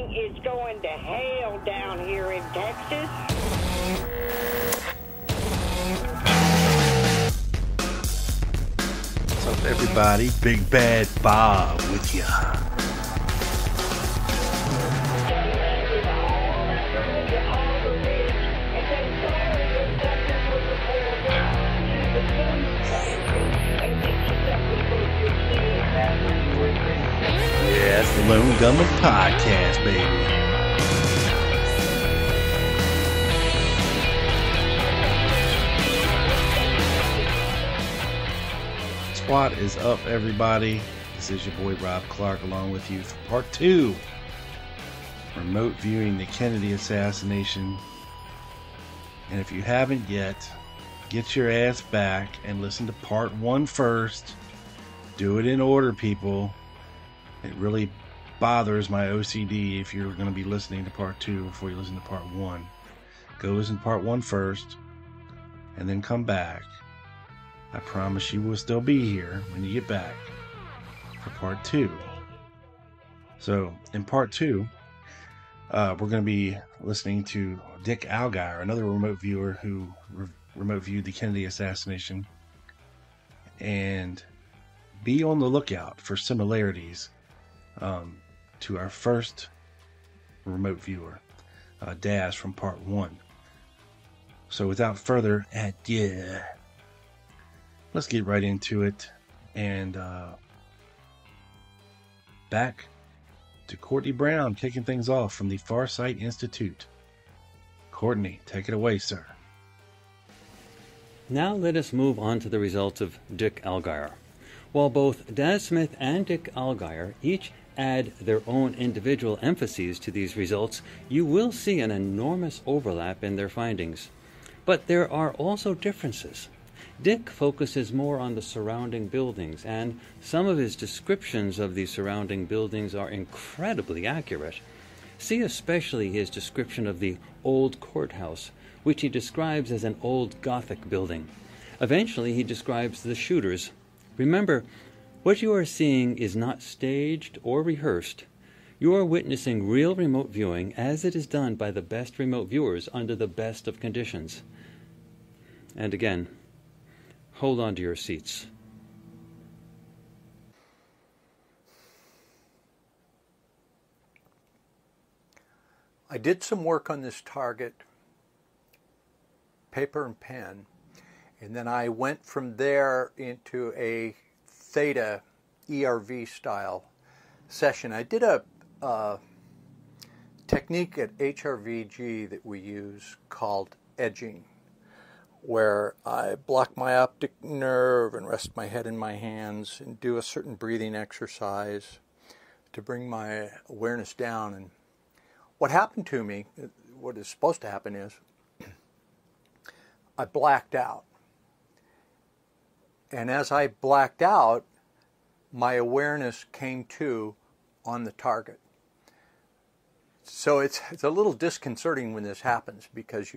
everything is going to hell down here in Texas. What's up, everybody? Big Bad Bob with ya. Yeah, it's the Lone Gunman Podcast, baby. What is up, everybody? This is your boy Rob Clark along with you for part 2, remote viewing the Kennedy assassination. And if you haven't yet, get your ass back and listen to part 1 first. Do it in order, people. It really bothers my OCD if you're going to be listening to part 2 before you listen to part 1. Go listen to part 1 first and then come back. I promise you will still be here when you get back for part 2. So, in part 2, we're going to be listening to Dick Allgaier, another remote viewer who remote viewed the Kennedy assassination. And be on the lookout for similarities to our first remote viewer, Daz, from part 1. So, without further ado, let's get right into it, and back to Courtney Brown kicking things off from the Farsight Institute. Courtney, take it away, sir. Now let us move on to the results of Dick Allgaier. While both Daz Smith and Dick Allgaier each add their own individual emphases to these results, you will see an enormous overlap in their findings. But there are also differences. Dick focuses more on the surrounding buildings, and some of his descriptions of the surrounding buildings are incredibly accurate. See especially his description of the old courthouse, which he describes as an old Gothic building. Eventually, he describes the shooters. Remember, what you are seeing is not staged or rehearsed. You are witnessing real remote viewing as it is done by the best remote viewers under the best of conditions. And again, hold on to your seats. I did some work on this target, paper and pen, and then I went from there into a theta ERV style session. I did a technique at HRVG that we use called edging, where I block my optic nerve and rest my head in my hands and do a certain breathing exercise to bring my awareness down. And what happened to me, what is supposed to happen is, I blacked out. And as I blacked out, my awareness came to on the target. So it's a little disconcerting when this happens, because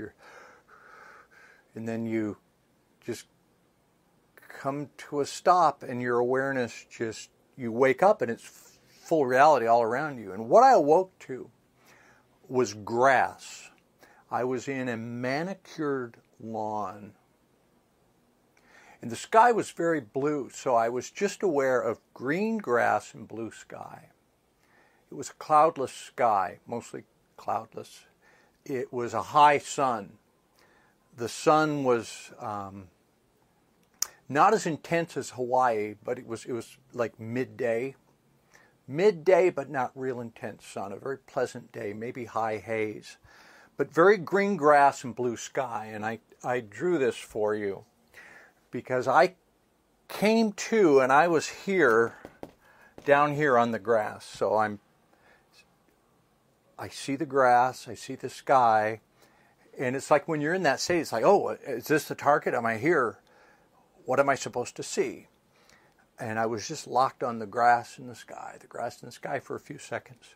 and then you just come to a stop and your awareness you wake up and it's full reality all around you. And what I awoke to was grass. I was in a manicured lawn. And the sky was very blue, so I was just aware of green grass and blue sky. It was a cloudless sky, mostly cloudless. It was a high sun. The sun was not as intense as Hawaii, but it was like midday. Midday, but not real intense sun. A very pleasant day, maybe high haze. But very green grass and blue sky. And I drew this for you because I came to and I was here, down here on the grass. So I see the grass, I see the sky. And it's like when you're in that state, it's like, oh, is this the target? Am I here? What am I supposed to see? And I was just locked on the grass and the sky for a few seconds.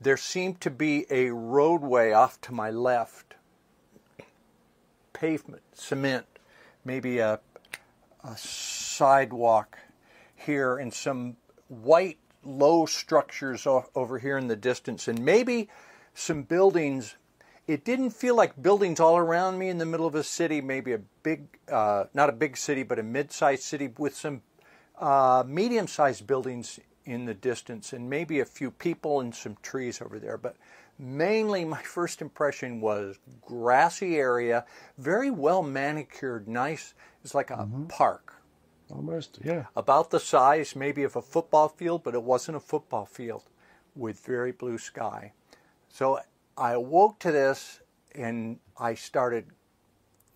There seemed to be a roadway off to my left, pavement, cement, maybe a sidewalk here, and some white low structures over here in the distance, and maybe some buildings. It didn't feel like buildings all around me in the middle of a city, maybe a big, not a big city, but a mid-sized city with some medium-sized buildings in the distance, and maybe a few people and some trees over there. But mainly my first impression was grassy area, very well manicured, nice. It's like a park. Almost, yeah. About the size maybe of a football field, but it wasn't a football field, with very blue sky. So I awoke to this and I started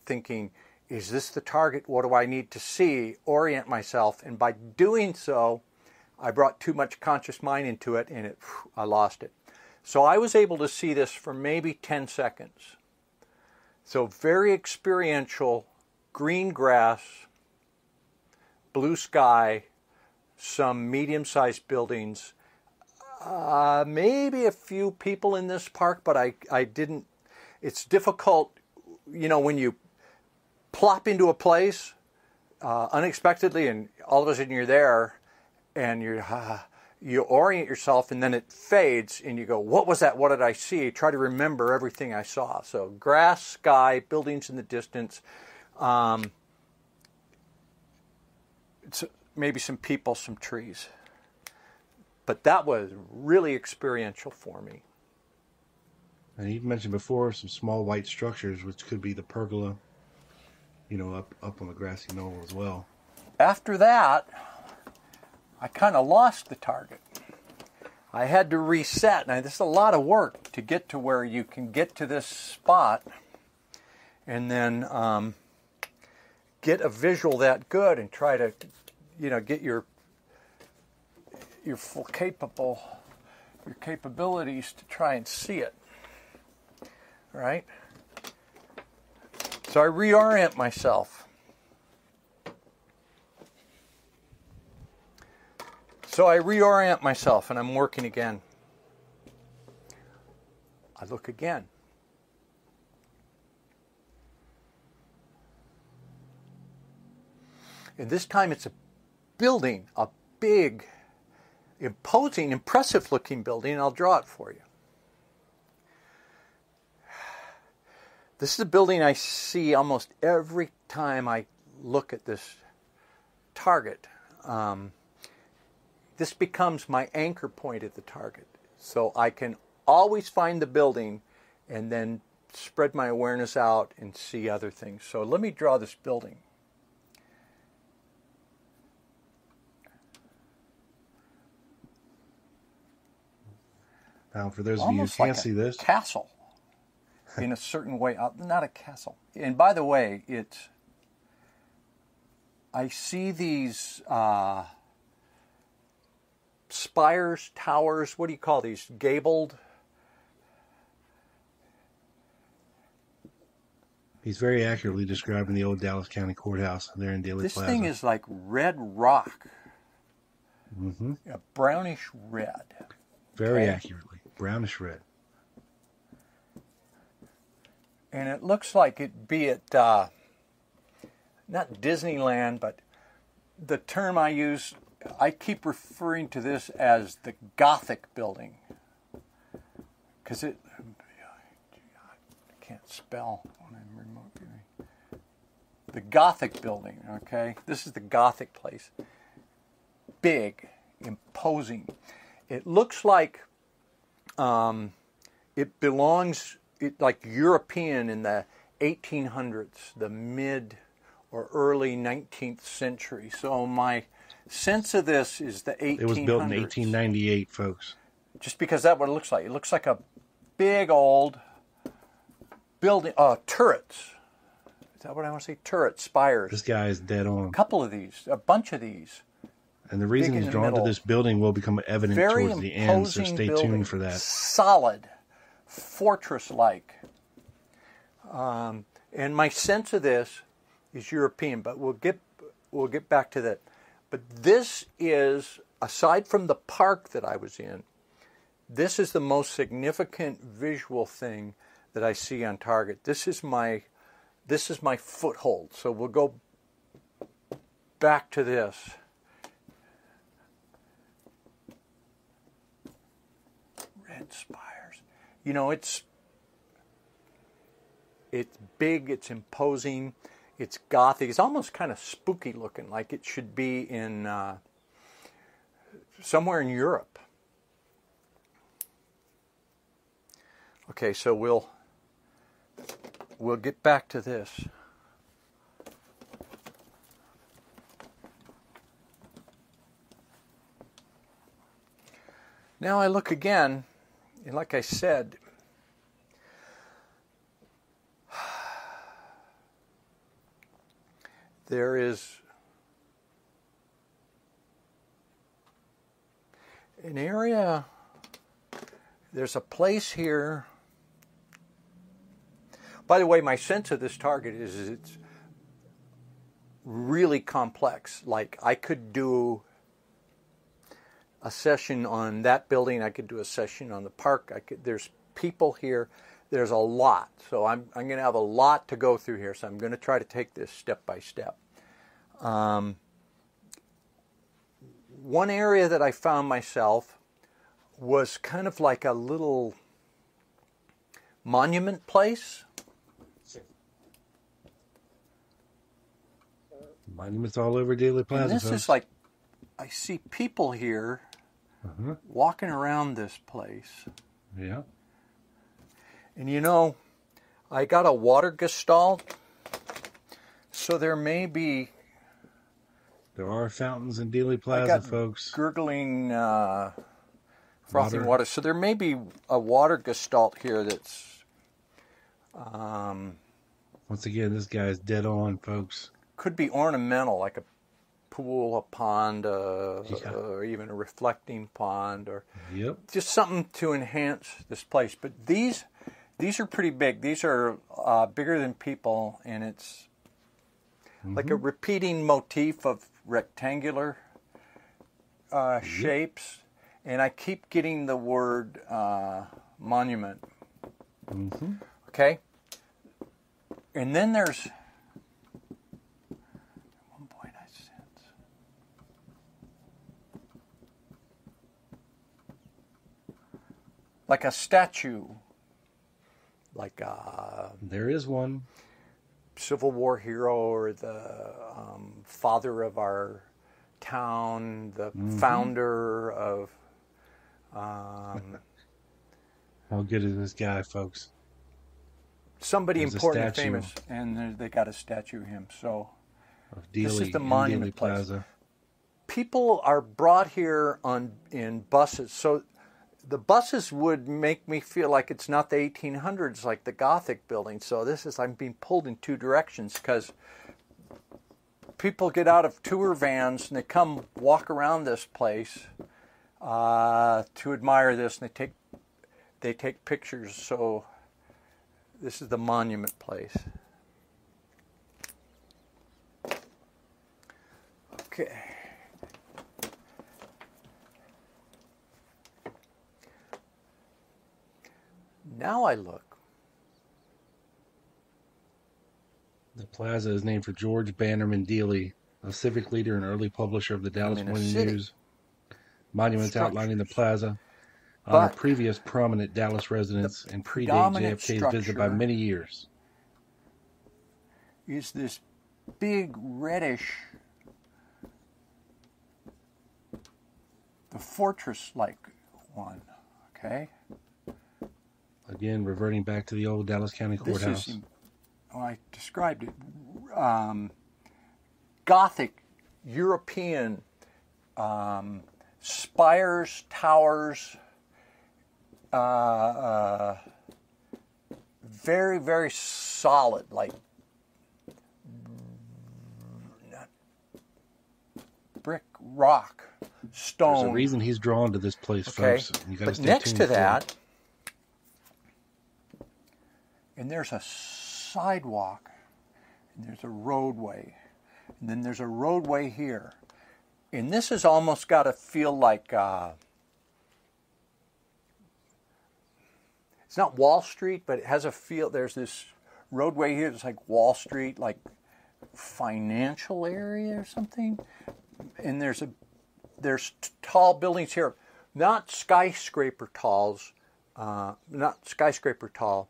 thinking, is this the target? What do I need to see? Orient myself. And by doing so, I brought too much conscious mind into it, and I lost it. So I was able to see this for maybe 10 seconds. So very experiential, green grass, blue sky, some medium-sized buildings, maybe a few people in this park, but I didn't. It's difficult, when you plop into a place unexpectedly, and all of a sudden you're there, and you orient yourself, and then it fades, and you go, what was that? What did I see? Try to remember everything I saw. So grass, sky, buildings in the distance, maybe some people, some trees. But that was really experiential for me. And you mentioned before some small white structures, which could be the pergola, up on the grassy knoll as well. After that, I kind of lost the target. I had to reset. Now, this is a lot of work to get to where you can get to this spot and then get a visual that good and try to, get your full capabilities to try and see it. Right? So I reorient myself. And I'm working again. I look again. And this time it's a building, a big, imposing, impressive-looking building, and I'll draw it for you. This is a building I see almost every time I look at this target. This becomes my anchor point at the target. So I can always find the building and then spread my awareness out and see other things. So let me draw this building. Now, for those of you who can't see this, castle in a certain way. Not a castle. And by the way, I see these spires, towers. What do you call these? Gabled. He's very accurately describing the old Dallas County Courthouse there in Daly Plaza. This thing is like red rock. A brownish red. Very accurately. Brownish red. And it looks like it'd be at, not Disneyland, but the term I use, I keep referring to this as the Gothic building. Because I can't spell when I'm remote viewing. The Gothic building, okay? This is the Gothic place. Big, imposing. It looks like it belongs, like European in the 1800s, the mid or early 19th century. So my sense of this is the 1800s. It was built in 1898, folks. Just because that's what it looks like. It looks like a big old building, turrets. Is that what I want to say? Turrets, spires. This guy is dead on. A couple of these, a bunch of these. And the reason he's drawn to this building will become evident towards the end, so stay tuned for that. Solid, fortress-like. And my sense of this is European, but we'll get back to that. But this is, aside from the park that I was in, this is the most significant visual thing that I see on target. This is my foothold. So we'll go back to this. spires. You know, it's big, it's imposing, it's gothic. It's almost kind of spooky looking, like it should be in somewhere in Europe. Okay, so we'll get back to this. Now I look again, and like I said, there is an area, there's a place here. By the way, my sense of this target is it's really complex. Like, I could do a session on that building, I could do a session on the park, there's people here, there's a lot. So I'm going to have a lot to go through here, so I'm going to try to take this step by step. One area that I found myself was kind of like a little monument place. Monuments all over Dealey Plaza. And this folks. is like, I see people here walking around this place. Yeah. And you know, I got a water gestalt, so there may be... There are fountains in Dealey I Plaza, got folks. gurgling, frothing water. So there may be a water gestalt here that's... Once again, this guy's dead on, folks. could be ornamental, like a pool, a pond, or even a reflecting pond, or just something to enhance this place. But these are pretty big. These are bigger than people, and it's like a repeating motif of rectangular shapes. And I keep getting the word monument. Okay? And then there's... At one point I sense... like a statue. Like a... There is one. Civil War hero, or the father of our town, the founder of... How good is this guy, folks? Somebody important and famous, and they got a statue of him. So this is the monument place. People are brought here in buses. So the buses would make me feel like it's not the 1800s, like the Gothic building. So I'm being pulled in two directions, because people get out of tour vans and they come walk around this place to admire this, and they take pictures. So this is the monument place. Okay. Now I look. The plaza is named for George Bannerman Dealey, a civic leader and early publisher of the Dallas Morning News. Monuments outlining the plaza honor previous prominent Dallas residents and predate JFK's visit by many years. Is this big reddish, the fortress-like one, okay? Again, reverting back to the old Dallas County Courthouse. This is, I described it, Gothic, European, spires, towers, very, very solid, like brick, rock, stone. There's a reason he's drawn to this place, folks. You gotta stay next tuned to that, and there's a sidewalk, and there's a roadway, and then there's a roadway here. And this has almost got to feel like, it's not Wall Street, but it has a feel, there's this roadway here, it's like Wall Street, like financial area or something. And there's tall buildings here, not skyscraper talls, not skyscraper tall,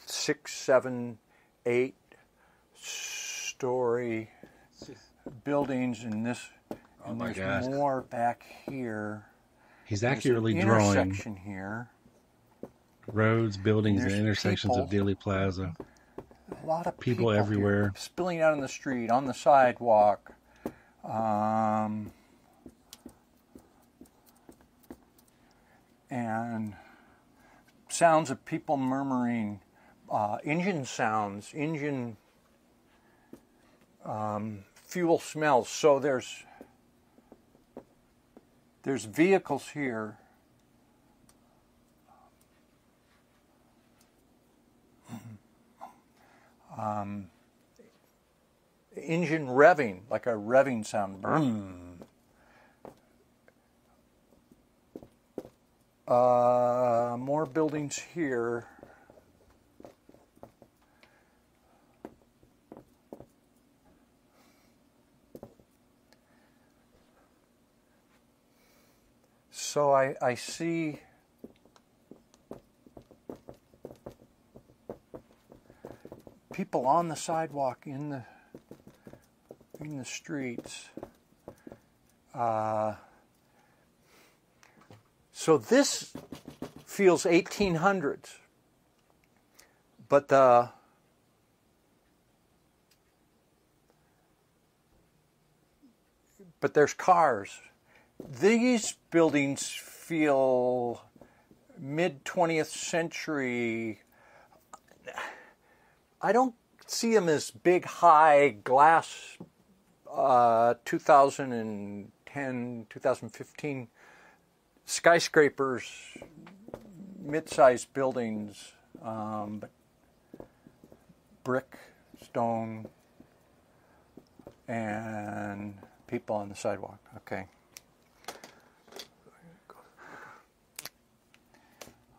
6, 7, 8 story buildings, and this. Oh and my there's gosh. more back here. He's There's accurately an drawing intersection here. roads, buildings, and There's intersections of people. Dealey Plaza. A lot of People people everywhere. here, spilling out on the street, on the sidewalk. And sounds of people murmuring, engine sounds, engine fuel smells. So there's vehicles here. Engine revving, like a revving sound. Brum. More buildings here. So I see people on the sidewalk, in the streets. So this feels 1800s, but there's cars. These buildings feel mid-20th century. I don't see them as big, high glass 2010, 2015 skyscrapers, mid-sized buildings, but brick, stone, and people on the sidewalk. Okay.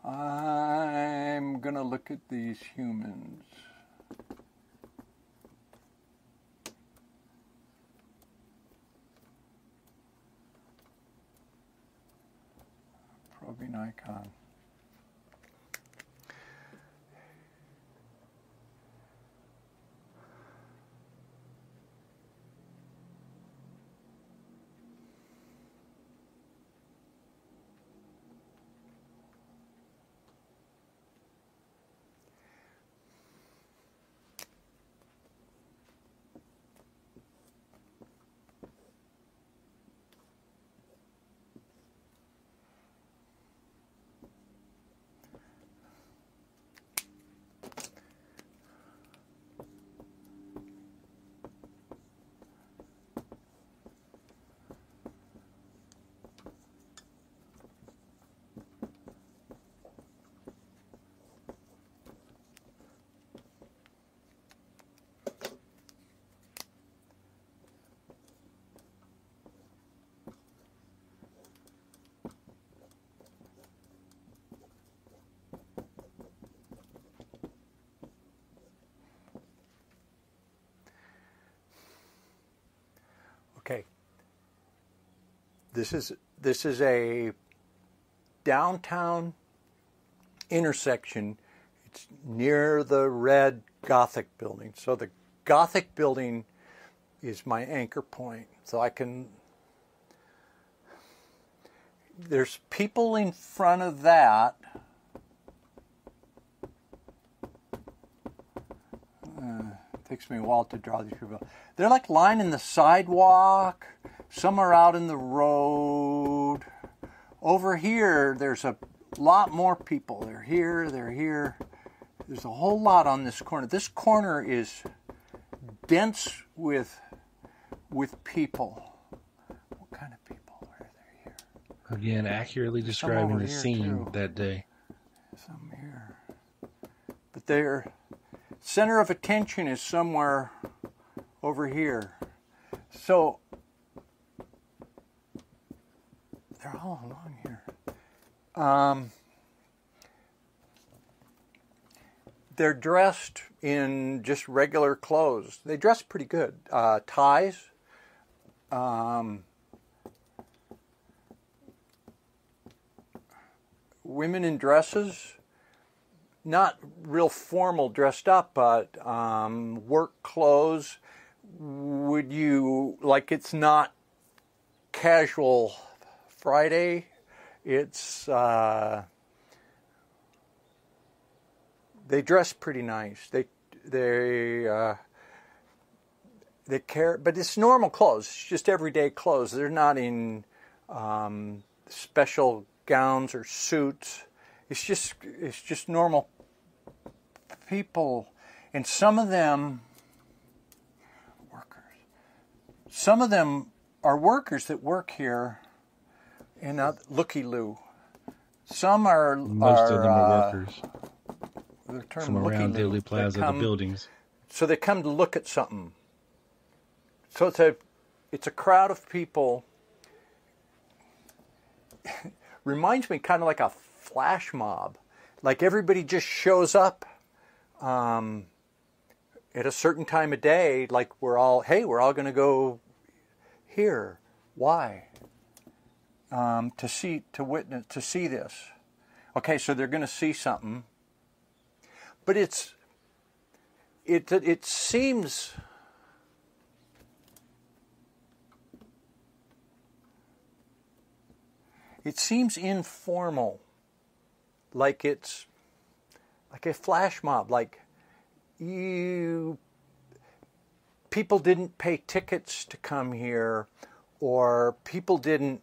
I'm going to look at these humans. Probing icon. Okay. This is a downtown intersection. It's near the red Gothic building. So the Gothic building is my anchor point. So I can... There's people in front of that. Takes me a while to draw these people. They're like lining the sidewalk. Some are out in the road. Over here, there's a lot more people. They're here, they're here. There's a whole lot on this corner. This corner is dense with people. What kind of people are there here? Again, accurately describing the scene too. that day. Some here. But their center of attention is somewhere over here. So they're all along here. They're dressed in just regular clothes. They dress pretty good. Ties. women in dresses, not real formal dressed up, but work clothes. Would you, like, it's not casual Friday, it's, they dress pretty nice. They care, but it's normal clothes. It's just everyday clothes. They're not in special gowns or suits. It's just normal people, and some of them workers. Some of them are workers that work here in looky-loo. Some are Most of them are workers the term from around looky-loo. Dealey Plaza, the buildings. So they come to look at something. So it's a crowd of people. Reminds me kind of like a flash mob. Like everybody just shows up at a certain time of day. Like we're all going to go here. Why? To see this. Okay, so they're going to see something. But it seems informal, like it's like a flash mob, like people didn't pay tickets to come here, or people didn't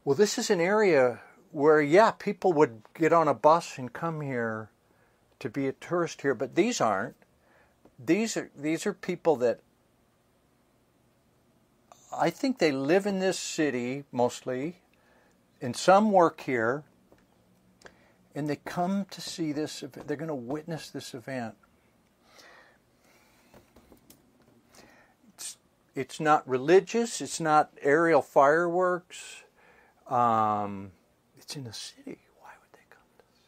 well, this is an area where, people would get on a bus and come here to be a tourist here, but these aren't. These are people that I think they live in this city mostly, and some work here, and they come to see this. They're going to witness this event. It's not religious. It's not aerial fireworks. It's in the city. Why would they come to the city?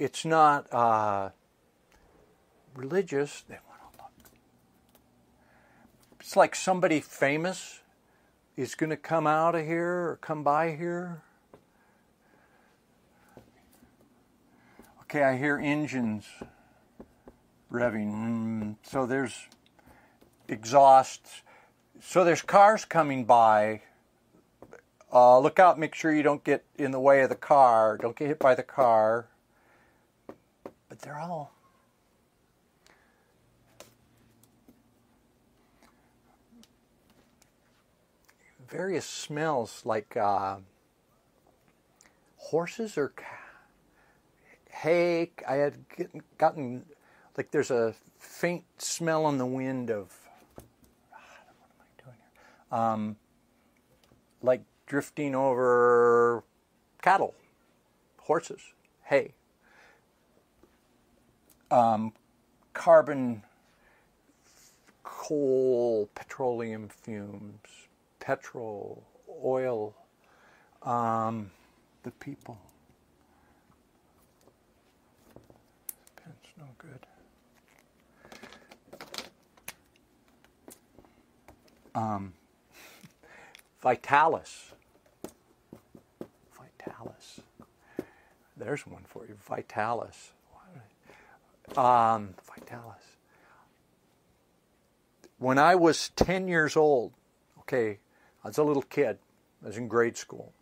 It's not religious. They want to look. It's like somebody famous is going to come out of here or come by here. Okay, I hear engines revving. So there's exhaust. So there's cars coming by. Look out, make sure you don't get in the way of the car. Don't get hit by the car. But they're all various smells, like horses or hay. I had gotten, like, there's a faint smell on the wind of, what am I doing here? Like drifting over cattle, horses, hay. Carbon, coal, petroleum fumes, petrol, oil, the people. This pen's no good. Vitalis. There's one for you. Vitalis. Vitalis. When I was 10 years old, okay, I was a little kid. I was in grade school.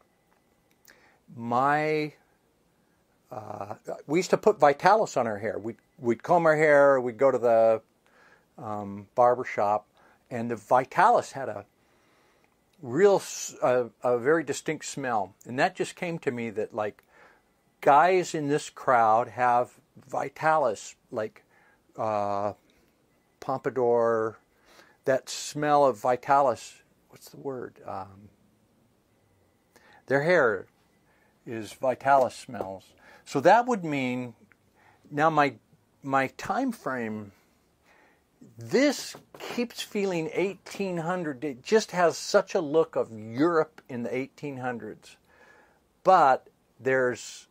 We used to put Vitalis on our hair. We'd comb our hair. We'd go to the barber shop, and the Vitalis had a very distinct smell. And that just came to me that, like, guys in this crowd have Vitalis, like Pompadour, that smell of Vitalis. What's the word? Their hair is Vitalis smells. So that would mean, now my time frame, this keeps feeling 1800. It just has such a look of Europe in the 1800s. But there's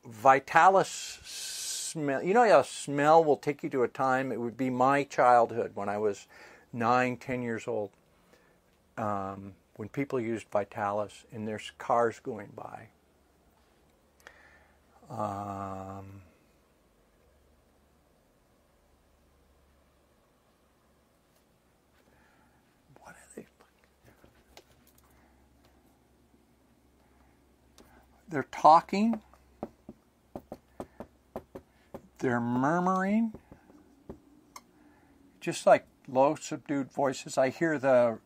Vitalis smell. You know how smell will take you to a time? It would be my childhood when I was 9, 10 years old, when people used Vitalis and there's cars going by. What are they? They're talking. They're murmuring. Just like low, subdued voices. I hear the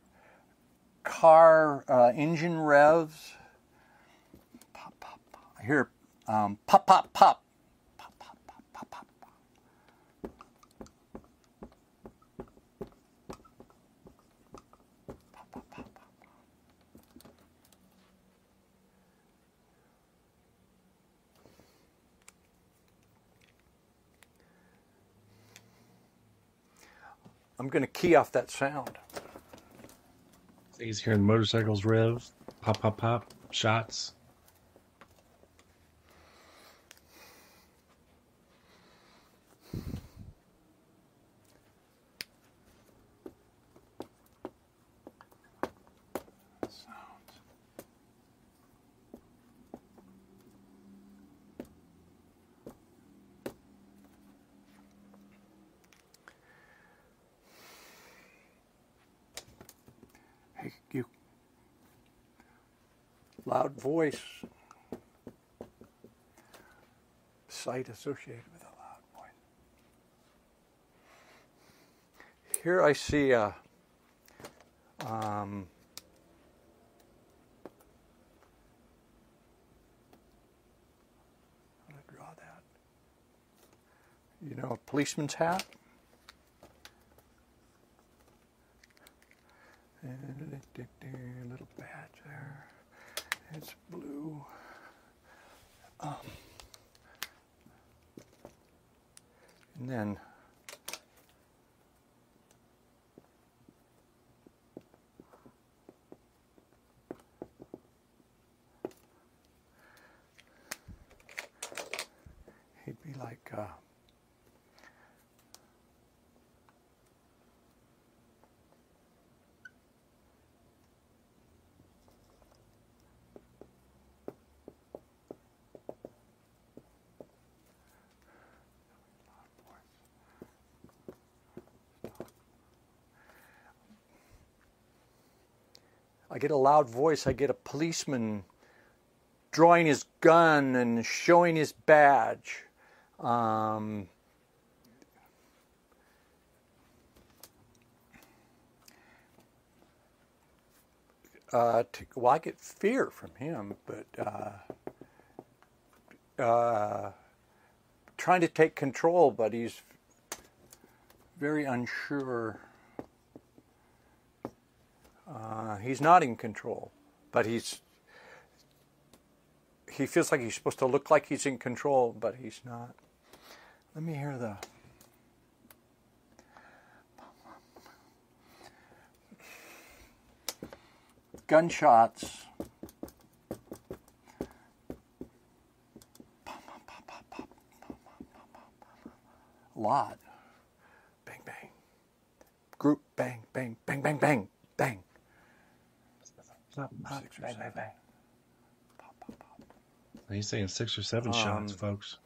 car engine revs. Pop, pop, pop. I hear pop, pop, pop. Pop, pop, pop, pop, pop. Pop, pop, pop, pop. I'm going to key off that sound. He's hearing motorcycles rev, pop, pop, pop, shots. Hey, you. Loud voice. Sight associated with a loud voice. Here I see a how do I draw that? You know, a policeman's hat. And a little badge there. It's blue. And then he'd be like I get a loud voice, I get a policeman drawing his gun and showing his badge. Well, I get fear from him, but trying to take control, but he's very unsure. He's not in control, but he feels like he's supposed to look like he's in control, but he's not. Let me hear the gunshots. A lot. Bang, bang. Group, bang, bang, bang, bang, bang, bang. Bang, Bang, bang, bang. Pop, pop, pop. He's saying 6 or 7 shots, folks.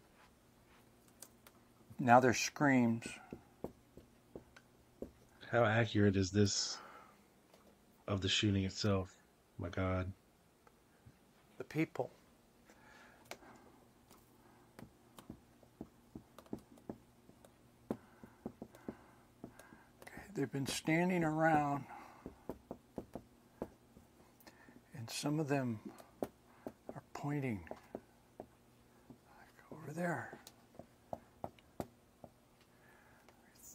Now there's screams. How accurate is this of the shooting itself? My God. The people. Okay, they've been standing around, and some of them are pointing like over there.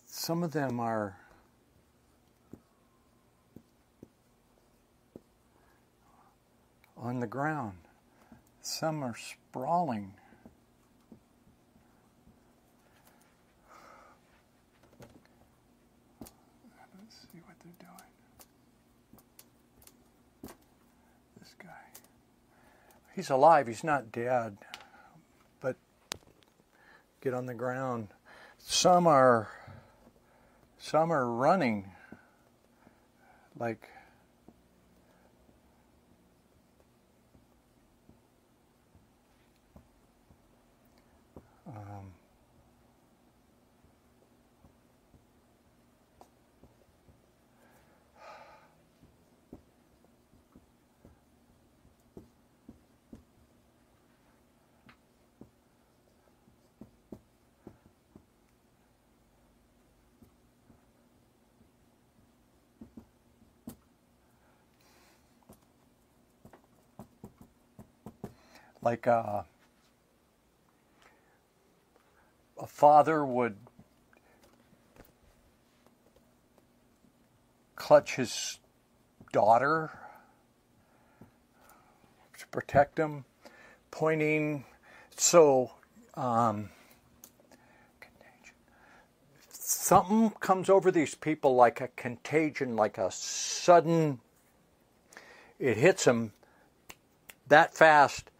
Some of them are on the ground. Some are sprawling. Let's see what they're doing. This guy. He's alive, he's not dead. But get on the ground. Some are running. like like a father would clutch his daughter to protect him, pointing. So something comes over these people like a contagion, like a sudden, it hits them that fast.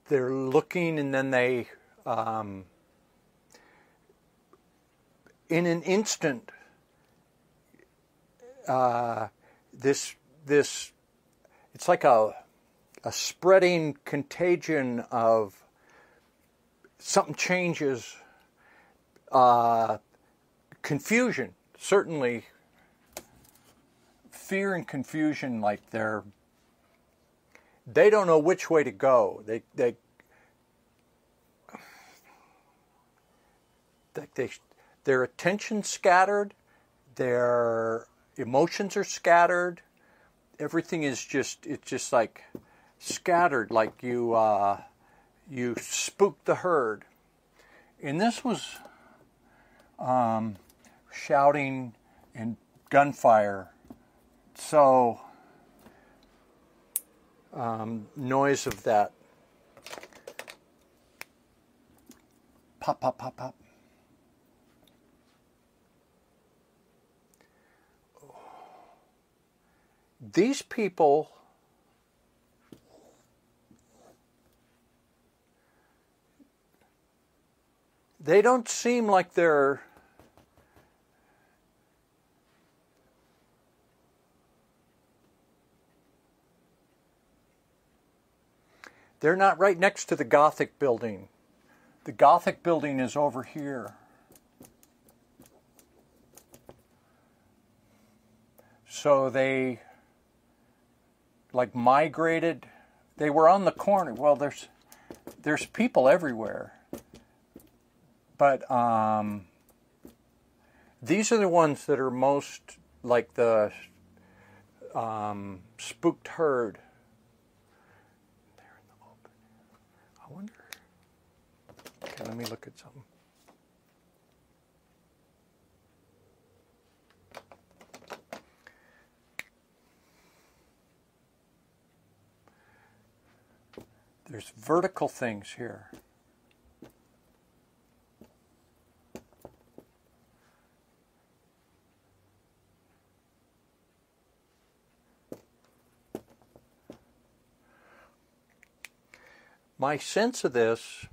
They're looking, and then they, in an instant, this it's like a spreading contagion of something changes. Confusion, certainly, fear and confusion, like they don't know which way to go. Their attention's scattered, their emotions are scattered. Everything is just like scattered, like you spooked the herd. And this was shouting and gunfire. So noise of that. Pop, pop, pop, pop. These people, they don't seem like they're not right next to the Gothic building. The Gothic building is over here. So they like migrated. They were on the corner. Well, there's people everywhere. But these are the ones that are most like the spooked herd. They're in the open. I wonder. Okay, let me look at something. There's vertical things here. My sense of this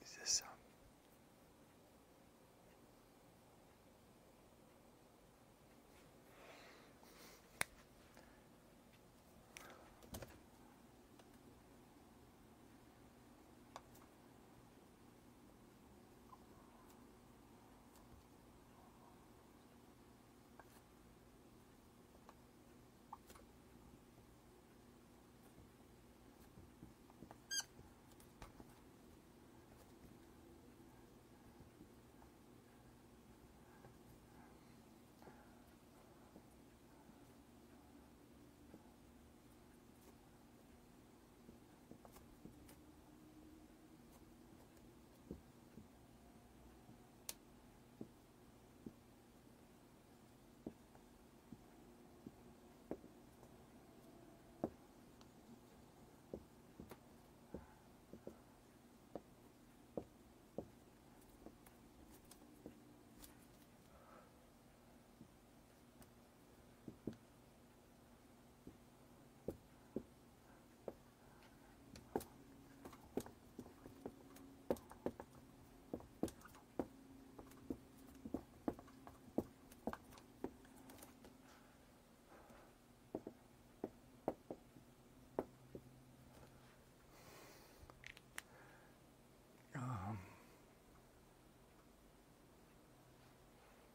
is this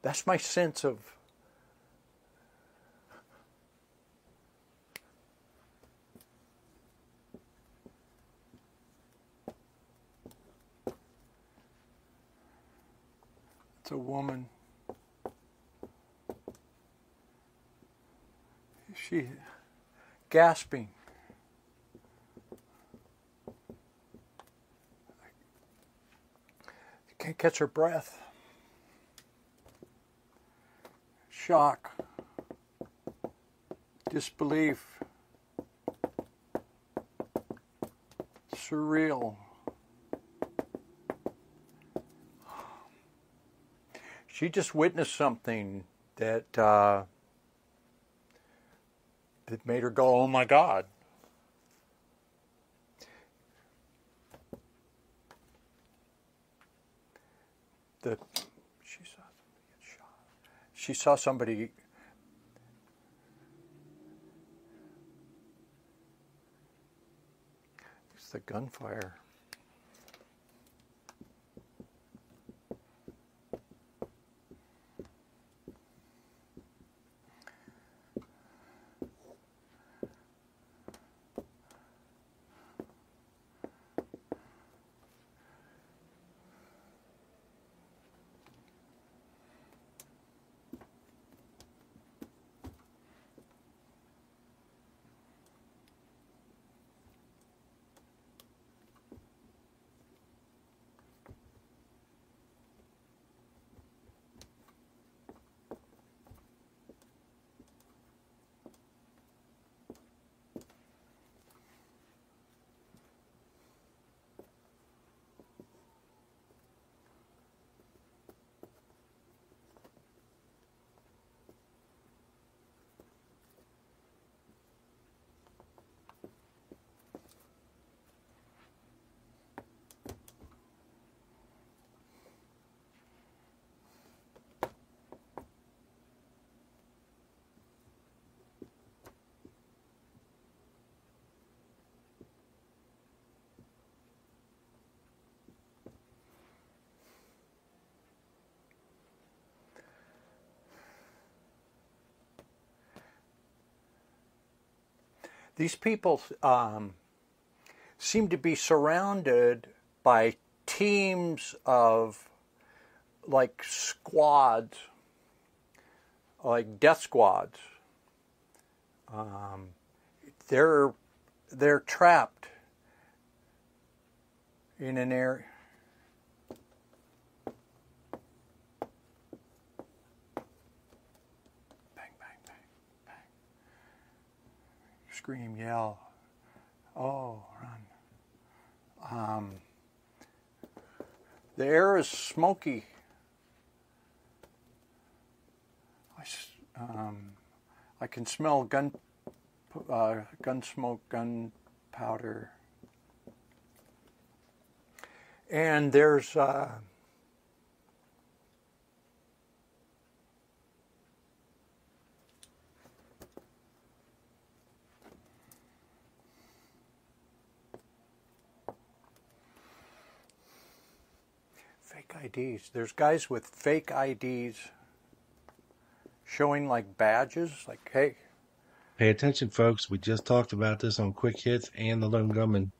That's my sense of it's a woman. She gasping. Can't catch her breath. Shock. Disbelief. Surreal. She just witnessed something that that made her go, "Oh my God." She saw somebody get shot. She saw somebody. It's the gunfire. These people seem to be surrounded by teams of like squads, like death squads. They're trapped in an area. Scream, yell, oh, run. The air is smoky. I can smell gun smoke, gunpowder. And there's fake IDs. There's guys with fake IDs showing like badges, like, hey. Pay attention, folks. We just talked about this on Quick Hits and the Lone Gunman.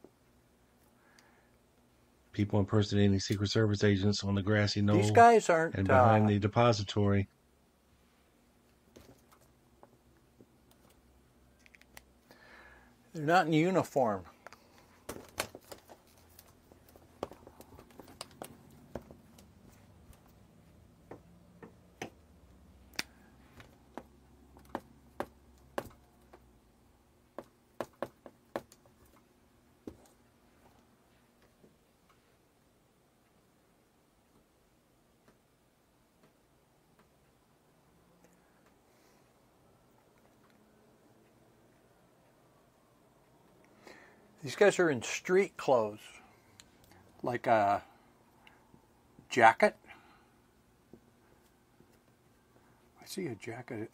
People impersonating Secret Service agents on the grassy knoll. These guys aren't. And behind the depository. They're not in uniform. These guys are in street clothes, like a jacket. I see a jacket.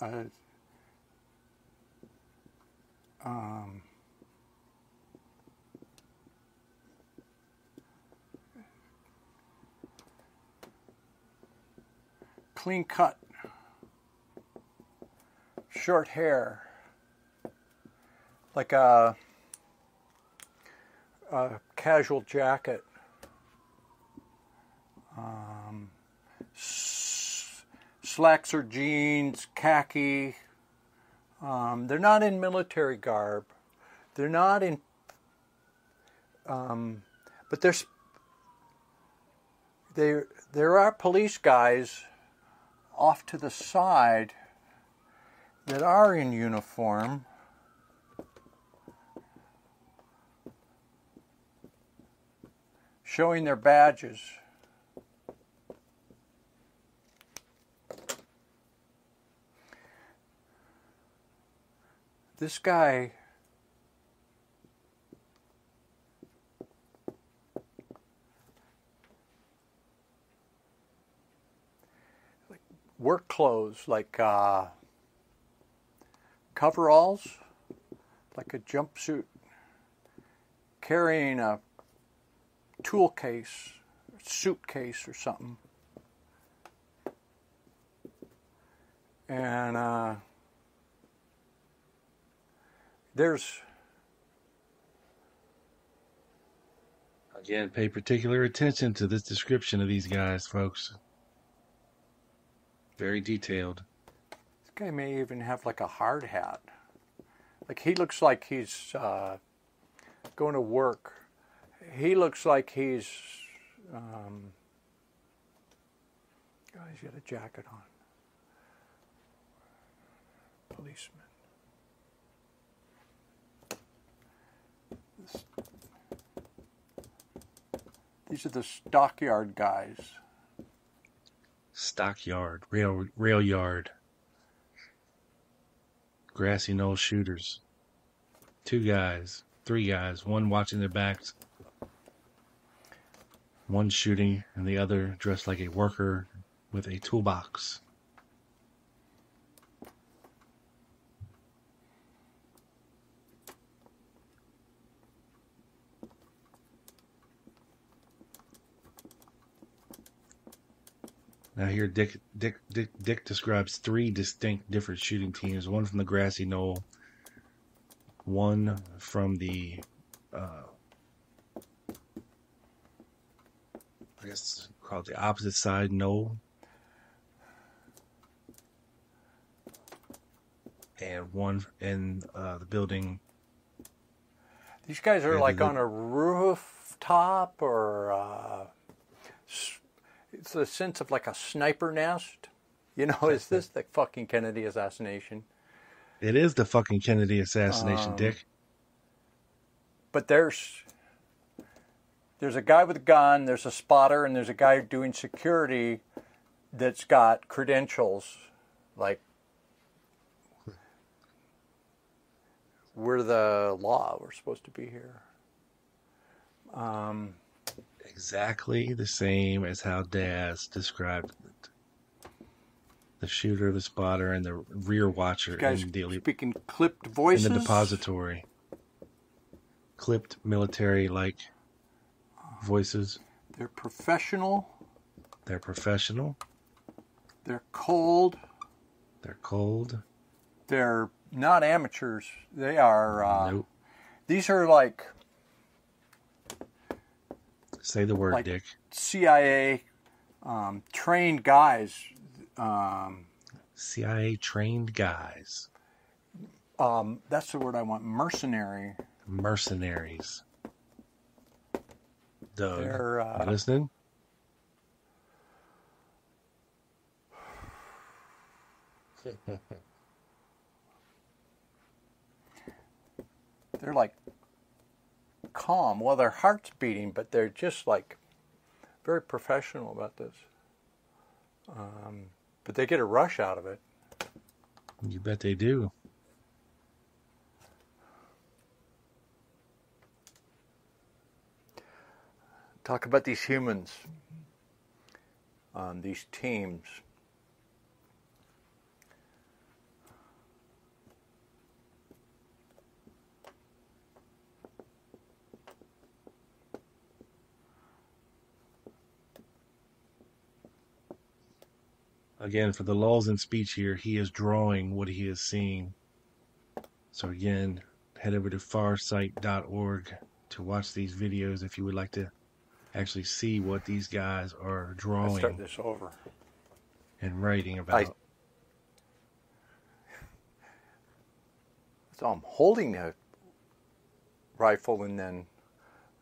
Clean cut. short hair, like a casual jacket. Slacks or jeans, khaki. They're not in military garb. They're not in, but there are police guys off to the side that are in uniform. Showing their badges. This guy work clothes, like coveralls, like a jumpsuit, carrying a tool case, suitcase or something. And there's... Again, pay particular attention to this description of these guys, folks. Very detailed. This guy may even have like a hard hat. Like he looks like he's going to work. He looks like he's... he's got a jacket on. Policeman. These are the stockyard guys. Stockyard, rail yard. Grassy knoll shooters. 2 guys, 3 guys, one watching their backs. One shooting, and the other dressed like a worker with a toolbox. Now here, Dick describes 3 distinct different shooting teams. One from the grassy knoll, one from the, I guess called the opposite side knoll, and one in the building. These guys are like on a rooftop, or it's a sense of like a sniper nest. You know, is this the fucking Kennedy assassination? It is the fucking Kennedy assassination, Dick. But there's a guy with a gun, there's a spotter, and there's a guy doing security that's got credentials. Like, we're the law. We're supposed to be here. Exactly the same as how Daz described it. The shooter, the spotter, and the rear watcher in the speaking clipped voices in the depository. Clipped military-like voices. They're professional. They're professional. They're cold. They're cold. They're not amateurs. They are. Nope. These are like. Say the word, like Dick. CIA trained guys. CIA trained guys. That's the word I want. Mercenary. Mercenaries. Doug, They're, you listening? They're like calm. Well, their heart's beating, but they're just like very professional about this. But they get a rush out of it. You bet they do. Talk about these humans, these teams. Again, for the lulls in speech here, he is drawing what he is seeing. So again, head over to farsight.org to watch these videos if you would like to actually see what these guys are Let's drawing start this over. and writing about. So I'm holding a rifle and then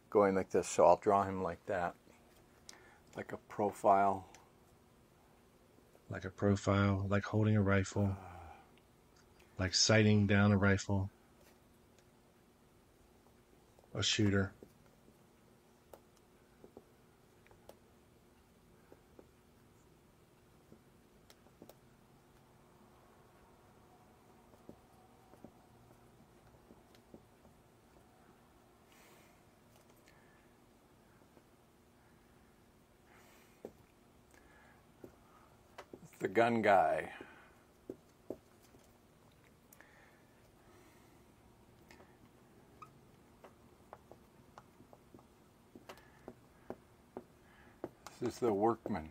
going like this. So I'll draw him like that, like a profile. Like a profile, like holding a rifle, like sighting down a rifle, a shooter. The gun guy. This is the workman.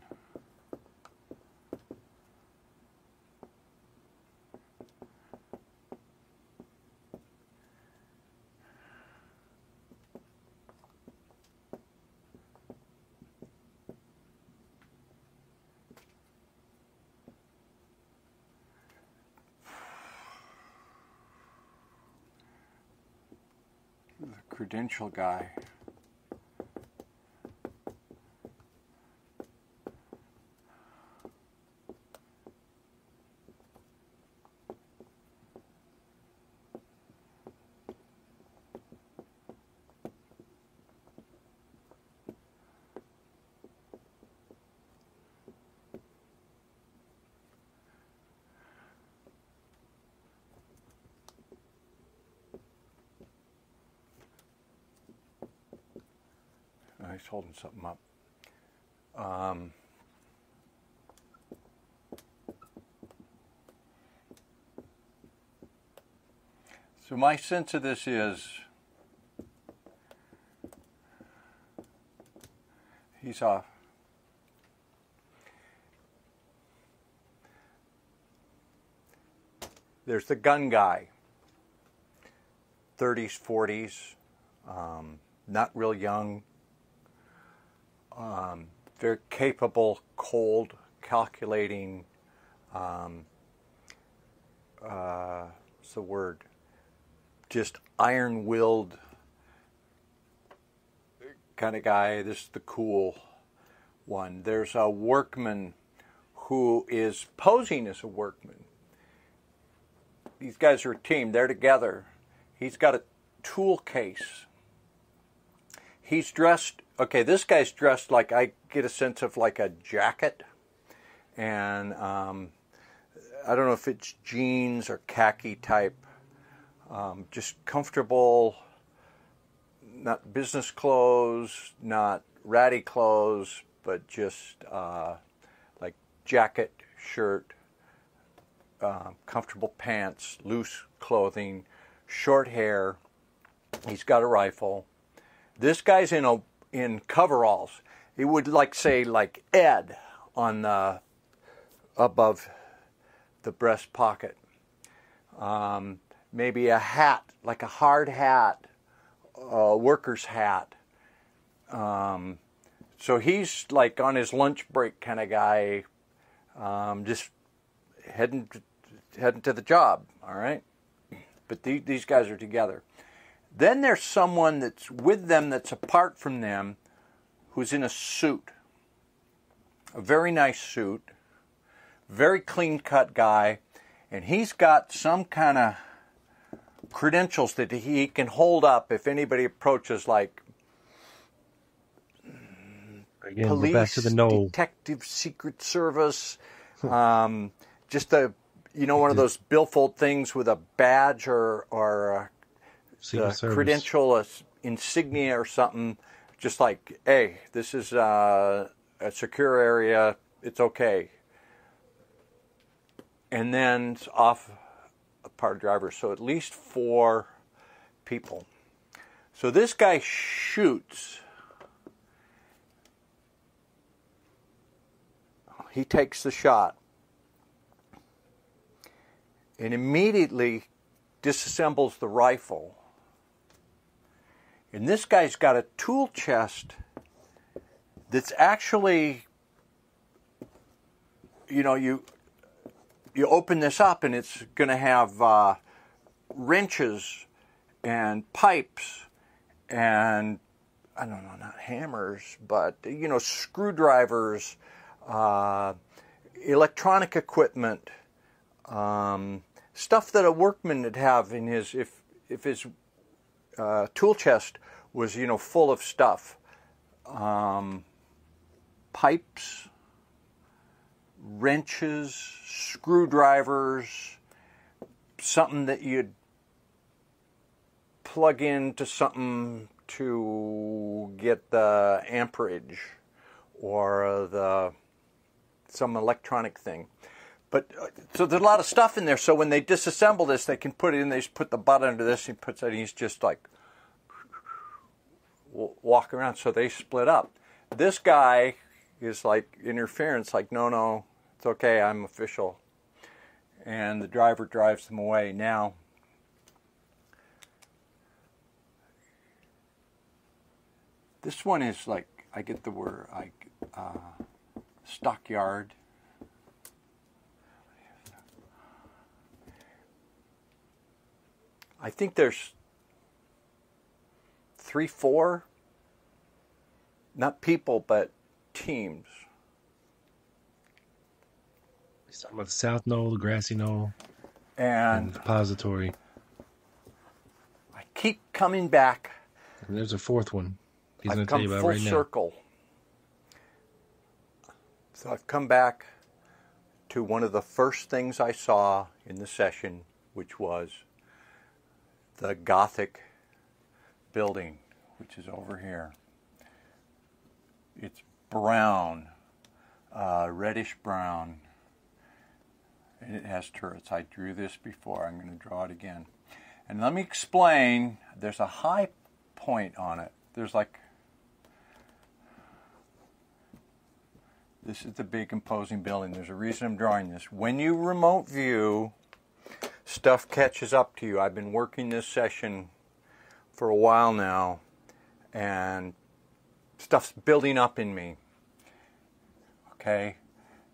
The credential guy. He's holding something up. So my sense of this is he's off. There's the gun guy, 30s, 40s, not real young. Very capable, cold, calculating, what's the word? Just iron-willed kind of guy. This is the cool one. There's a workman who is posing as a workman. These guys are a team. They're together. He's got a tool case. He's dressed, okay, this guy's dressed like, I get a sense of like a jacket. And I don't know if it's jeans or khaki type. Just comfortable, not business clothes, not ratty clothes, but just like jacket, shirt, comfortable pants, loose clothing, short hair. He's got a rifle. This guy's in coveralls. It would say Ed on the above the breast pocket. Maybe a hat, like a hard hat, a worker's hat. So he's like on his lunch break kind of guy, just heading to the job. All right, but these guys are together. Then there's someone that's with them that's apart from them who's in a suit. A very nice suit. Very clean-cut guy. And he's got some kind of credentials that he can hold up if anybody approaches, like Again, police, we're back to the knoll. detective, Secret Service. Just one of those billfold things with a badge or a credential, a insignia or something, just like, hey, this is a secure area, it's okay. And then it's off a part driver, so at least 4 people. So this guy shoots. He takes the shot. and immediately disassembles the rifle. And this guy's got a tool chest that's actually, you know, you open this up and it's going to have wrenches and pipes and, I don't know, not hammers, but, you know, screwdrivers, electronic equipment, stuff that a workman would have in his, if his tool chest was, you know, full of stuff. Pipes, wrenches, screwdrivers, something that you'd plug into something to get the amperage or some electronic thing. But so there's a lot of stuff in there. So when they disassemble this, they can put it in. They just put the butt under this. He puts it. And he's just like walking around. So they split up. This guy is like interference. Like, no, it's okay. I'm official. And the driver drives them away. Now, this one is like, I get the word like stockyard. I think there's 3, 4, not people, but teams. He's talking about the South Knoll, the Grassy Knoll, and the Depository. I keep coming back. And there's a fourth one. He's going I've to tell come you about full right now. circle. So I've come back to one of the first things I saw in the session, which was the Gothic building, which is over here. It's brown, reddish brown, and it has turrets. I drew this before. I'm going to draw it again. And let me explain. There's a high point on it. There's like, this is the big imposing building. There's a reason I'm drawing this. When you remote view, stuff catches up to you. I've been working this session for a while now, and stuff's building up in me. Okay,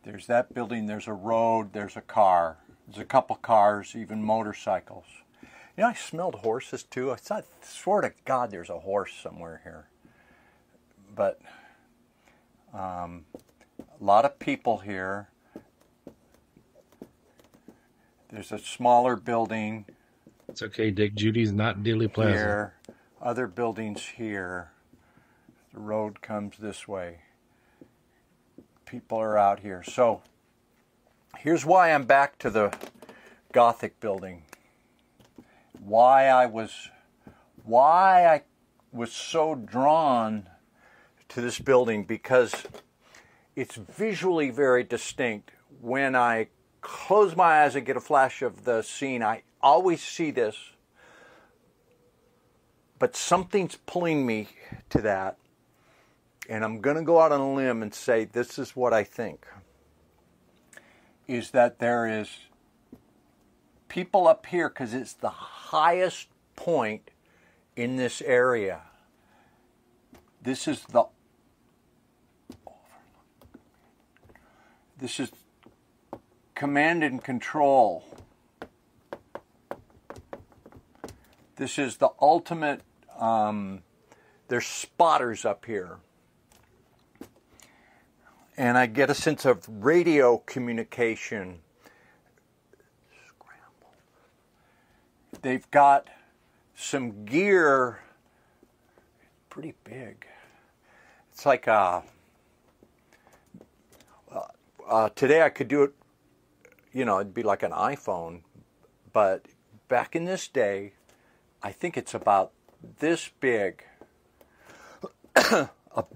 there's that building, there's a road, there's a car. There's a couple cars, even motorcycles. You know, I smelled horses too. I swear to God there's a horse somewhere here. But a lot of people here. There's a smaller building. It's okay, Dick. Judy's not Dealey Plaza. Here, other buildings here. The road comes this way. People are out here. So here's why I'm back to the Gothic building. Why I was so drawn to this building, because it's visually very distinct. When I close my eyes and get a flash of the scene, I always see this, but something's pulling me to that, and I'm going to go out on a limb and say this is what I think, is that there is people up here, because it's the highest point in this area. This is command and control. This is the ultimate, there's spotters up here. And I get a sense of radio communication. Scramble. They've got some gear, pretty big. It's like today I could do it, you know, it'd be like an iPhone, but back in this day, I think it's about this big, a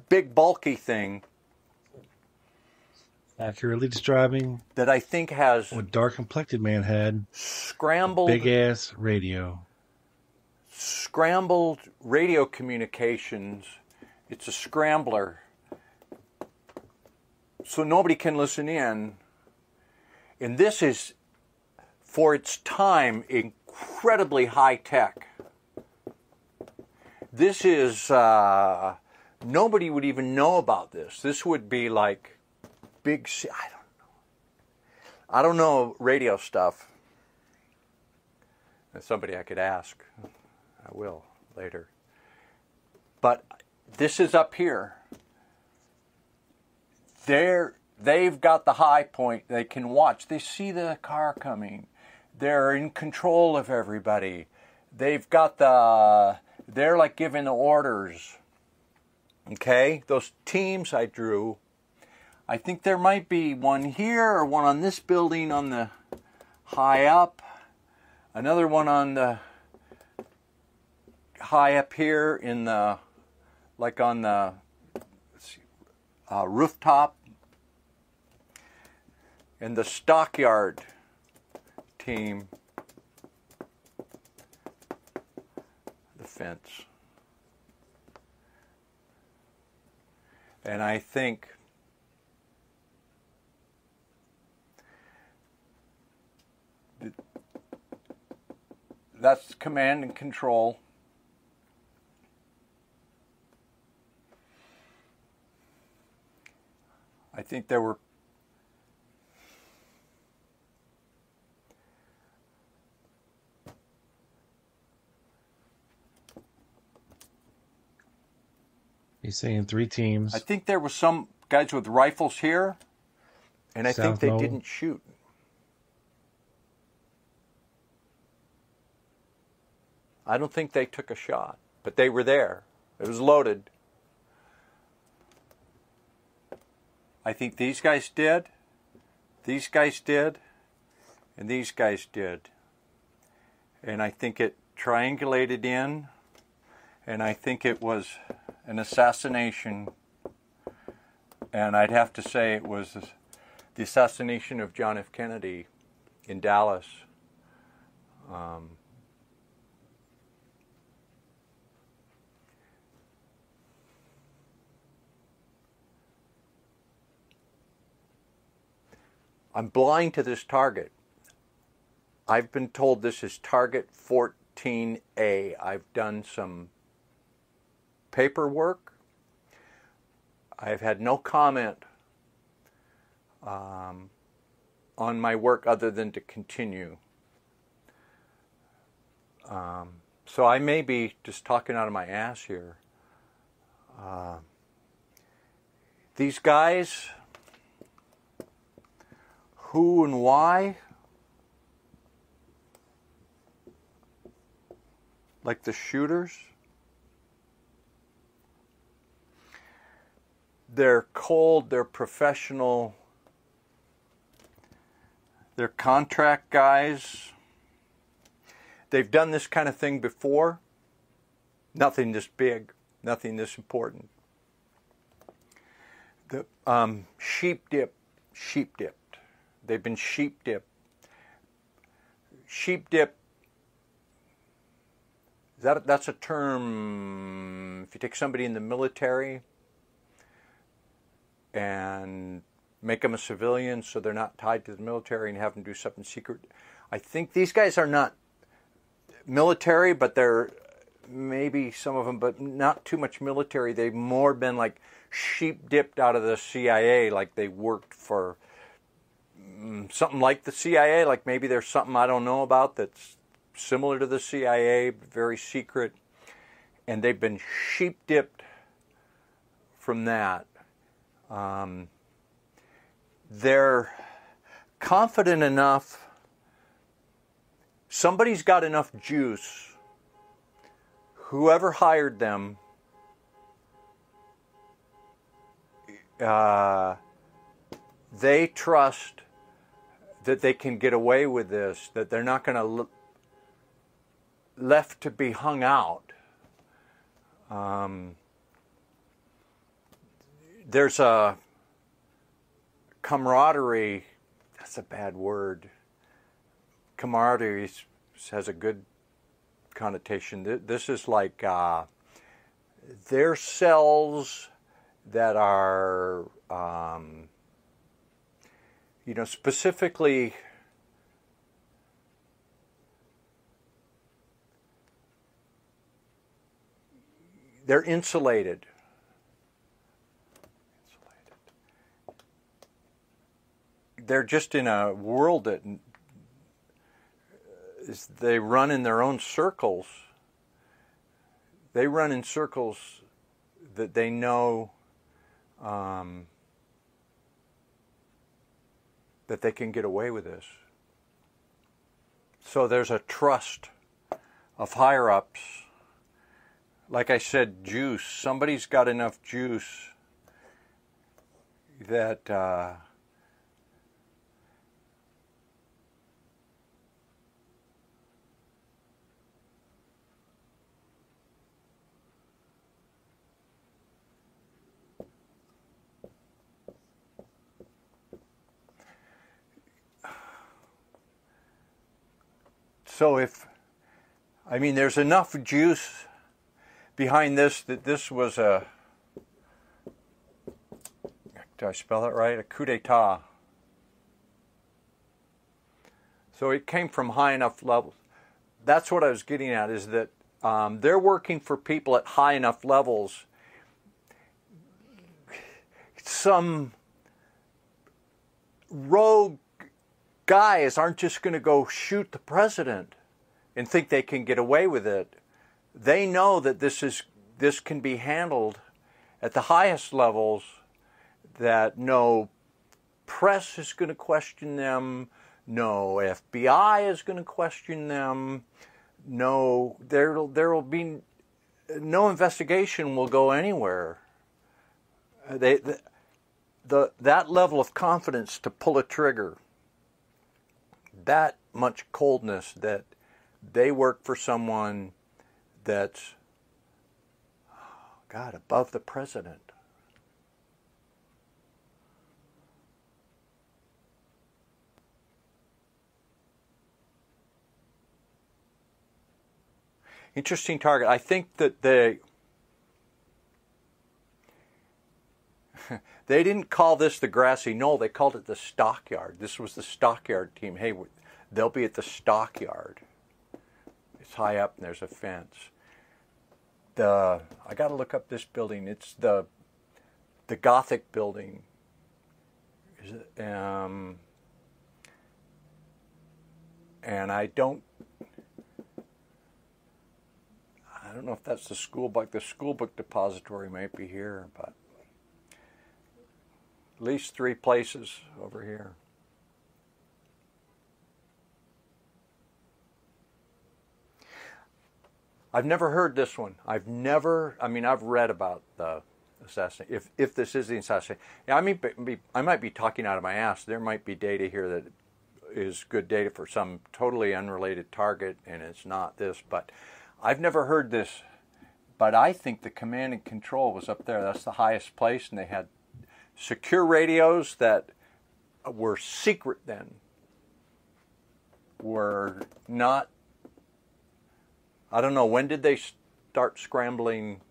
big bulky thing. Accurately describing that I think has what Dark Complected Man had. Scrambled big ass radio. Scrambled radio communications. It's a scrambler. So nobody can listen in. And this is for its time, incredibly high tech. This is, nobody would even know about this. This would be like big, I don't know radio stuff. That's somebody I could ask. I will later. But this is up here. They've got the high point. They can watch. They see the car coming. They're in control of everybody. They've got they're like giving the orders. Okay? Those teams I drew, I think there might be one here or one on this building on the high up. Another one on the high up here in the, like on the rooftop. And the stockyard team, the fence. And I think that's command and control. I think there were He's saying 3 teams. I think there were some guys with rifles here, and I think they Knoll. didn't shoot. I don't think they took a shot, but they were there. It was loaded. I think these guys did, and these guys did. And I think it triangulated in, and I think it was an assassination, and I'd have to say it was the assassination of John F. Kennedy in Dallas. I'm blind to this target. I've been told this is target 14A. I've done some paperwork. I've had no comment on my work other than to continue. So I may be just talking out of my ass here. These guys, who and why, like the shooters, they're cold, they're professional, they're contract guys. They've done this kind of thing before. Nothing this big, nothing this important. The sheep dipped. They've been sheep dipped. Sheep dip, that's a term, if you take somebody in the military and make them a civilian so they're not tied to the military and have them do something secret. I think these guys are not military, but they're maybe some of them, but not too much military. They've more been like sheep dipped out of the CIA, like they worked for something like the CIA, like maybe there's something I don't know about that's similar to the CIA, very secret, and they've been sheep dipped from that. They're confident enough, somebody's got enough juice, whoever hired them, they trust that they can get away with this, that they're not going to left to be hung out. There's a camaraderie, that's a bad word. Camaraderie has a good connotation. This is like their cells that are, specifically they're insulated. They're just in a world that they run in their own circles. They run in circles that they know that they can get away with this. So there's a trust of higher-ups. Like I said, juice. Somebody's got enough juice that there's enough juice behind this that this was a, did I spell it right? A coup d'etat. So it came from high enough levels. That's what I was getting at, is that they're working for people at high enough levels. Some rogue guys aren't just going to go shoot the president and think they can get away with it. They know that this can be handled at the highest levels, that no press is going to question them, no FBI is going to question them, there will be no investigation will go anywhere. That level of confidence to pull a trigger, that much coldness, that they work for someone that's, God, above the president. Interesting target. I think that they didn't call this the grassy knoll. They called it the stockyard. This was the stockyard team. Hey, they'll be at the stockyard. It's high up and there's a fence. I got to look up this building. It's the Gothic building. And I don't know if that's the school book. The school book depository might be here, but at least 3 places over here. I've never heard this one. I've read about the assassination. If this is the assassination, I might be talking out of my ass. There might be data here that is good data for some totally unrelated target, and it's not this. But I've never heard this. But I think the command and control was up there. That's the highest place, and they had secure radios that were secret then. Were not. I don't know, when did they start scrambling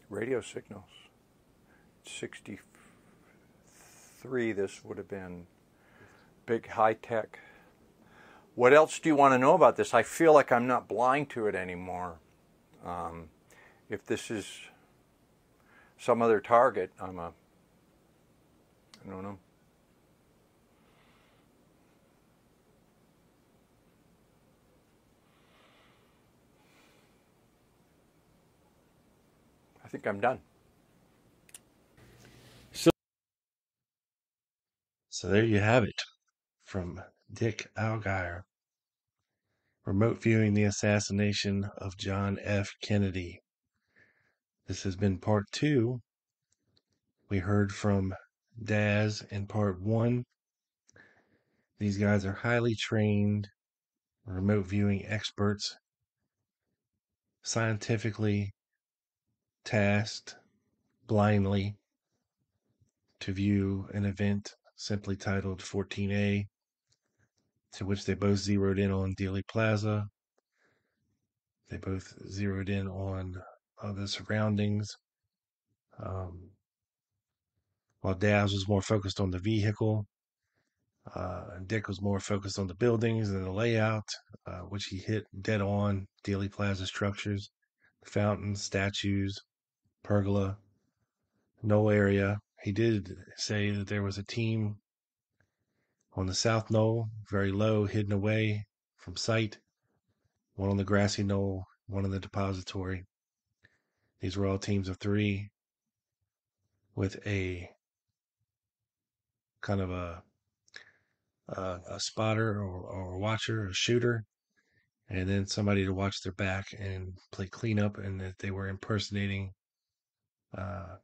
radio signals? 63, this would have been big high tech. What else do you want to know about this? I feel like I'm not blind to it anymore. If this is some other target, I don't know. I think I'm done. So there you have it from Dick Algier. Remote viewing the assassination of John F. Kennedy. This has been part 2. We heard from Daz in part 1. These guys are highly trained remote viewing experts, scientifically tasked blindly to view an event simply titled 14A, to which they both zeroed in on Dealey Plaza. They both zeroed in on the surroundings. While Daz was more focused on the vehicle, Dick was more focused on the buildings and the layout, which he hit dead on. Dealey Plaza structures, fountains, statues, pergola, knoll area. He did say that there was a team on the south knoll, very low, hidden away from sight. One on the grassy knoll, one in the depository. These were all teams of three with a kind of a spotter or a watcher, a shooter, and then somebody to watch their back and play cleanup, and that they were impersonating uh,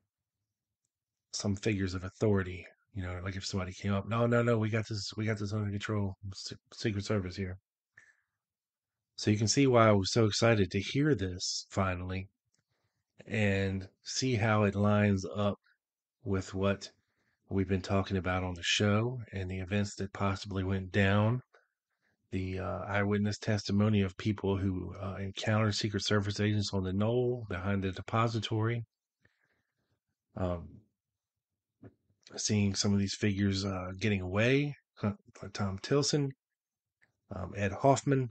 some figures of authority. Like if somebody came up, no, we got this under control. Secret Service here. So you can see why I was so excited to hear this finally and see how it lines up with what we've been talking about on the show and the events that possibly went down. The eyewitness testimony of people who encountered Secret Service agents on the knoll behind the depository. Seeing some of these figures getting away, like Tom Tilson, Ed Hoffman,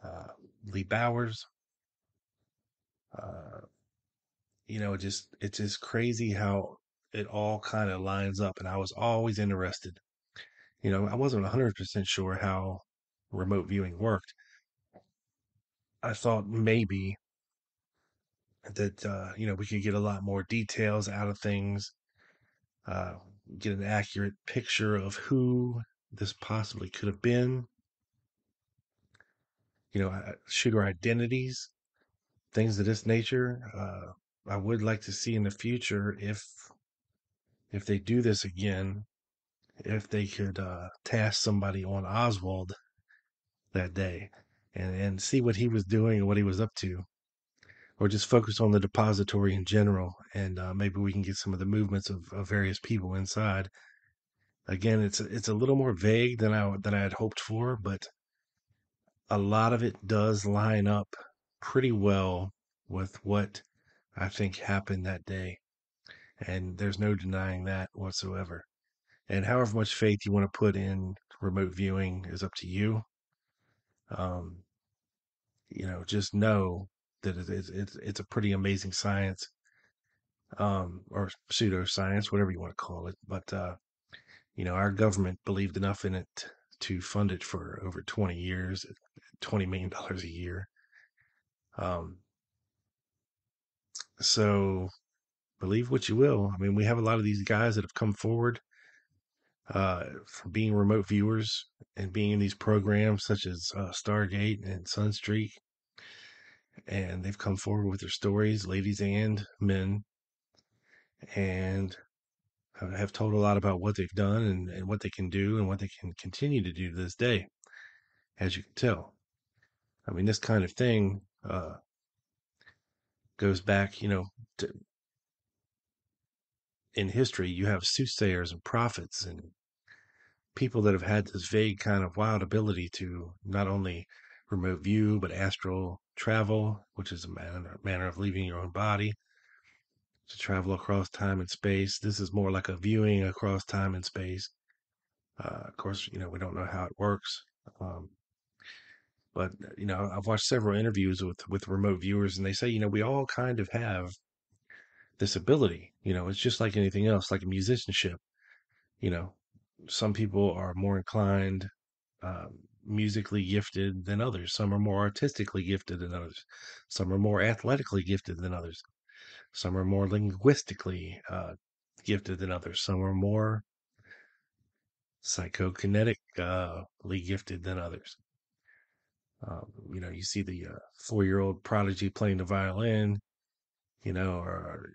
uh, Lee Bowers. It's just crazy how it all kind of lines up. And I was always interested. I wasn't 100% sure how remote viewing worked. I thought maybe that we could get a lot more details out of things, uh, get an accurate picture of who this possibly could have been. Shooter identities, things of this nature. I would like to see in the future if they do this again, if they could task somebody on Oswald that day and see what he was doing and what he was up to, or just focus on the depository in general, and maybe we can get some of the movements of various people inside. Again, it's a little more vague than I had hoped for, but a lot of it does line up pretty well with what I think happened that day, and there's no denying that whatsoever. And however much faith you want to put in remote viewing is up to you. Um, just know that it's a pretty amazing science, or pseudoscience, whatever you want to call it. But our government believed enough in it to fund it for over 20 years, $20 million a year. Um, so believe what you will. I mean, we have a lot of these guys that have come forward from being remote viewers and being in these programs such as Stargate and Sunstreak, and they've come forward with their stories, ladies and men, and have told a lot about what they've done and what they can do and what they can continue to do to this day, as you can tell. I mean, this kind of thing goes back, in history. You have soothsayers and prophets and people that have had this vague kind of wild ability to not only remote view, but astral travel, which is a manner of leaving your own body, to travel across time and space. This is more like a viewing across time and space. Of course, we don't know how it works. But I've watched several interviews with remote viewers, and they say, we all kind of have this ability. It's just like anything else, like a musicianship. You know, some people are more inclined, musically gifted than others. Some are more artistically gifted than others. Some are more athletically gifted than others. Some are more linguistically gifted than others. Some are more psychokinetically gifted than others. You see the 4-year-old prodigy playing the violin, or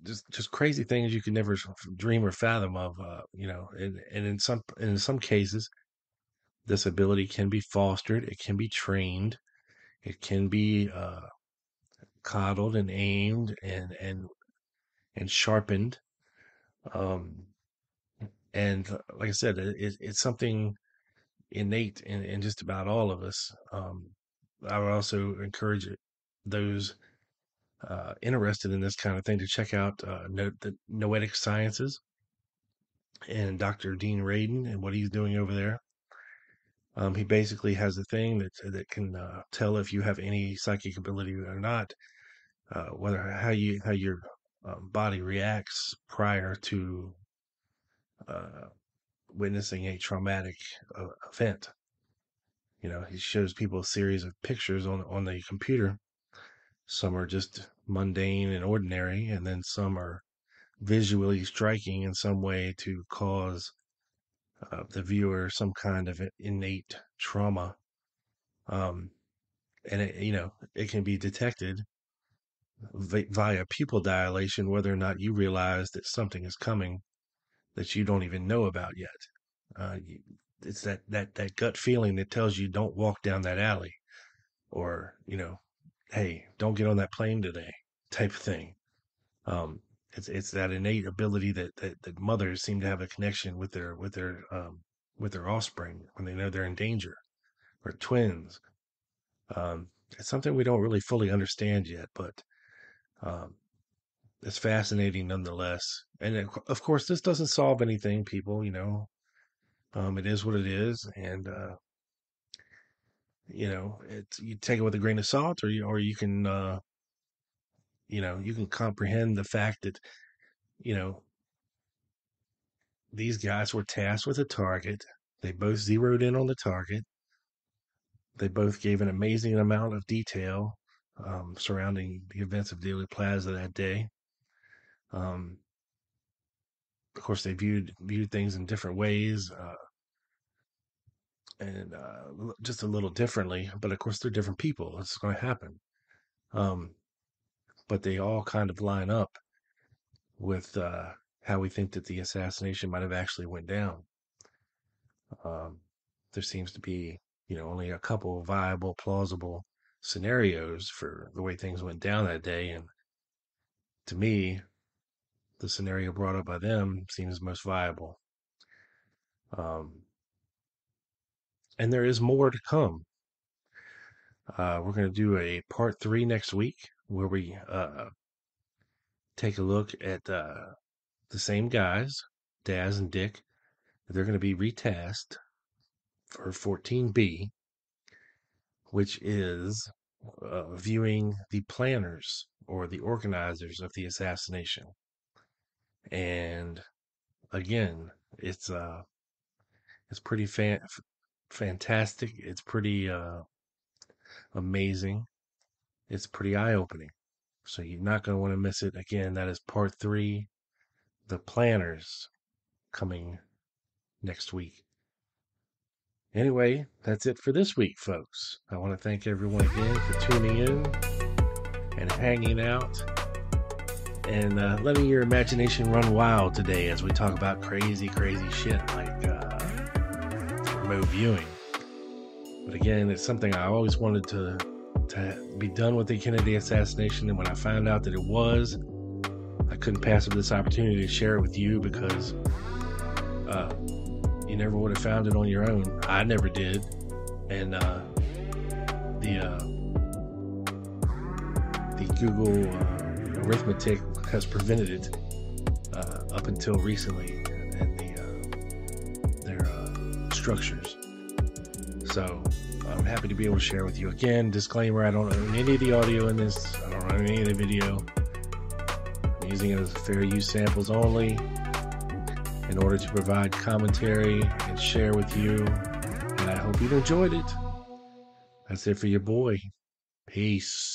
just crazy things you could never dream or fathom of, and in some cases, this ability can be fostered, it can be trained, it can be coddled and aimed and sharpened. Um, and like I said, it's something innate in just about all of us. I would also encourage those interested in this kind of thing to check out the Noetic Sciences. and Dr. Dean Radin and what he's doing over there. He basically has a thing that can tell if you have any psychic ability or not, whether how your body reacts prior to witnessing a traumatic event. You know, he shows people a series of pictures on the computer. Some are just mundane and ordinary, and then some are visually striking in some way to cause the viewer some kind of innate trauma. And it can be detected via pupil dilation, whether or not you realize that something is coming that you don't even know about yet. It's that gut feeling that tells you don't walk down that alley, or hey, don't get on that plane today, type of thing. It's that innate ability that mothers seem to have a connection with their offspring when they know they're in danger, or twins. It's something we don't really fully understand yet, but it's fascinating nonetheless. And of course, this doesn't solve anything, people. It is what it is, and you take it with a grain of salt, or you can you can comprehend the fact that these guys were tasked with a target. They both zeroed in on the target. They both gave an amazing amount of detail surrounding the events of Dealey Plaza that day. Of course, they viewed things in different ways, and just a little differently. But of course, they're different people. It's going to happen. But they all kind of line up with how we think that the assassination might have actually went down. There seems to be, only a couple of viable, plausible scenarios for the way things went down that day. And to me, the scenario brought up by them seems most viable. And there is more to come. We're going to do a part 3 next week, where we take a look at the same guys, Daz and Dick. They're going to be retasked for 14B, which is viewing the planners or the organizers of the assassination. And again, it's pretty fantastic. It's pretty amazing. It's pretty eye-opening. So you're not going to want to miss it. Again, that is part 3, the planners, coming next week. Anyway, that's it for this week, folks. I want to thank everyone again for tuning in and hanging out and letting your imagination run wild today as we talk about crazy, crazy shit like remote viewing. But again, it's something I always wanted to be done with the Kennedy assassination, and when I found out that it was, I couldn't pass up this opportunity to share it with you, because you never would have found it on your own. I never did. And the Google arithmetic has prevented it up until recently, and their structures. So I'm happy to be able to share with you. Again, disclaimer, I don't own any of the audio in this. I don't own any of the video. I'm using it as fair use samples only, in order to provide commentary and share with you. And I hope you enjoyed it. That's it for your boy. Peace.